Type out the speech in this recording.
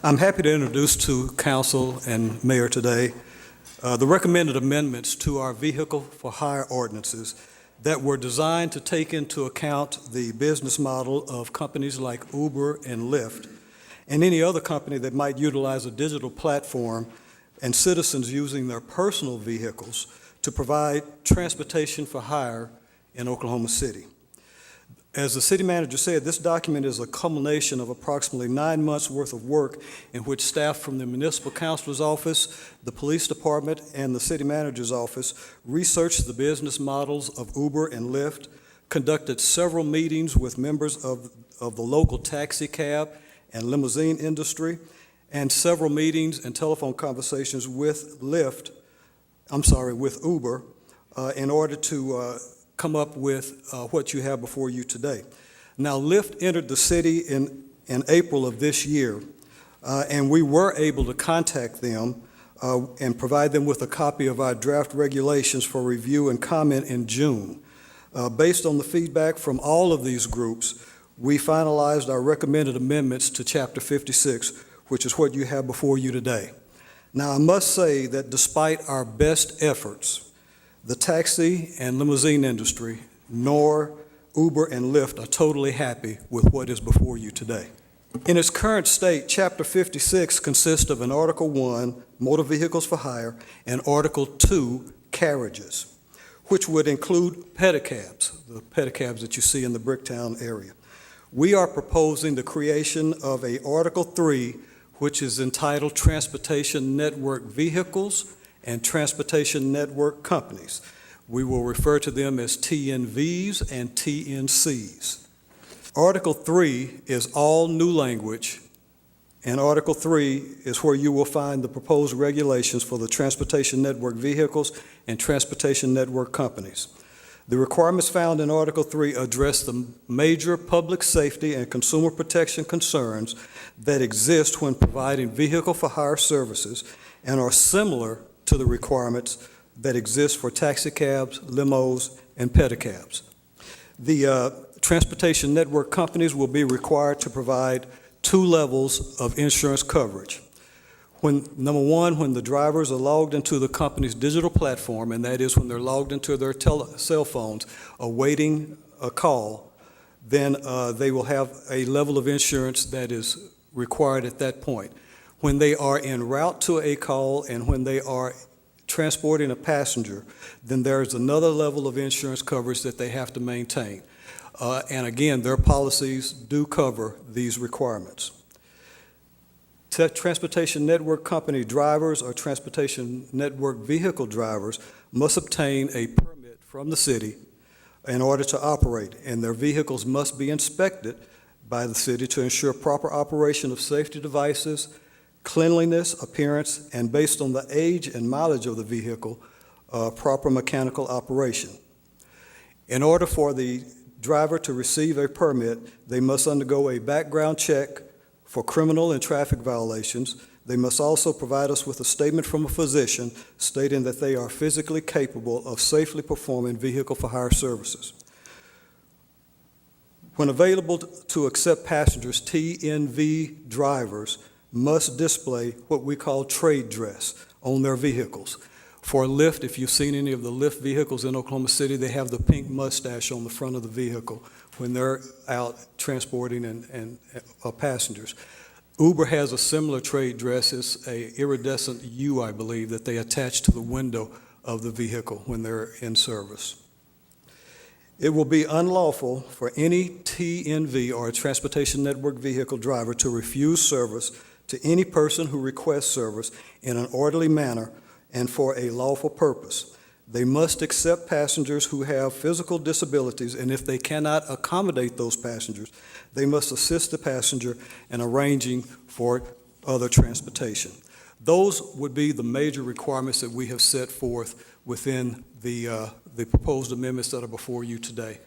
I'm happy to introduce to Council and Mayor today the recommended amendments to our vehicle for hire ordinances that were designed to take into account the business model of companies like Uber and Lyft and any other company that might utilize a digital platform and citizens using their personal vehicles to provide transportation for hire in Oklahoma City. As the city manager said, this document is a culmination of approximately 9 months' worth of work in which staff from the municipal councilor's office, the police department, and the city manager's office researched the business models of Uber and Lyft, conducted several meetings with members of the local taxi cab and limousine industry, and several meetings and telephone conversations with Uber in order to come up with what you have before you today. Now, Lyft entered the city in April of this year, and we were able to contact them and provide them with a copy of our draft regulations for review and comment in June. Based on the feedback from all of these groups, we finalized our recommended amendments to Chapter 56, which is what you have before you today. Now, I must say that despite our best efforts, the taxi and limousine industry, nor Uber and Lyft, are totally happy with what is before you today. In its current state, Chapter 56 consists of an Article 1, Motor Vehicles for Hire, and Article 2, Carriages, which would include pedicabs, the pedicabs that you see in the Bricktown area. We are proposing the creation of a Article 3, which is entitled Transportation Network Vehicles and Transportation Network Companies. We will refer to them as TNVs and TNCs. Article 3 is all new language, and Article 3 is where you will find the proposed regulations for the Transportation Network Vehicles and Transportation Network Companies. The requirements found in Article 3 address the major public safety and consumer protection concerns that exist when providing vehicle for hire services and are similar to the requirements that exist for taxi cabs, limos, and pedicabs. The transportation network companies will be required to provide 2 levels of insurance coverage. Number one, when the drivers are logged into the company's digital platform, and that is when they're logged into their cell phones awaiting a call, then they will have a level of insurance that is required at that point. When they are en route to a call and when they are transporting a passenger, then there is another level of insurance coverage that they have to maintain. And again, their policies do cover these requirements. Transportation network company drivers or transportation network vehicle drivers must obtain a permit from the city in order to operate, and their vehicles must be inspected by the city to ensure proper operation of safety devices, cleanliness, appearance, and based on the age and mileage of the vehicle, proper mechanical operation. In order for the driver to receive a permit, they must undergo a background check for criminal and traffic violations. They must also provide us with a statement from a physician stating that they are physically capable of safely performing vehicle for hire services. When available to accept passengers, TNV drivers must display what we call trade dress on their vehicles. For Lyft, if you've seen any of the Lyft vehicles in Oklahoma City, they have the pink mustache on the front of the vehicle when they're out transporting and passengers. Uber has a similar trade dress. It's an iridescent U, I believe, that they attach to the window of the vehicle when they're in service. It will be unlawful for any TNV or a transportation network vehicle driver to refuse service to any person who requests service in an orderly manner and for a lawful purpose. They must accept passengers who have physical disabilities, and if they cannot accommodate those passengers, they must assist the passenger in arranging for other transportation. Those would be the major requirements that we have set forth within the proposed amendments that are before you today.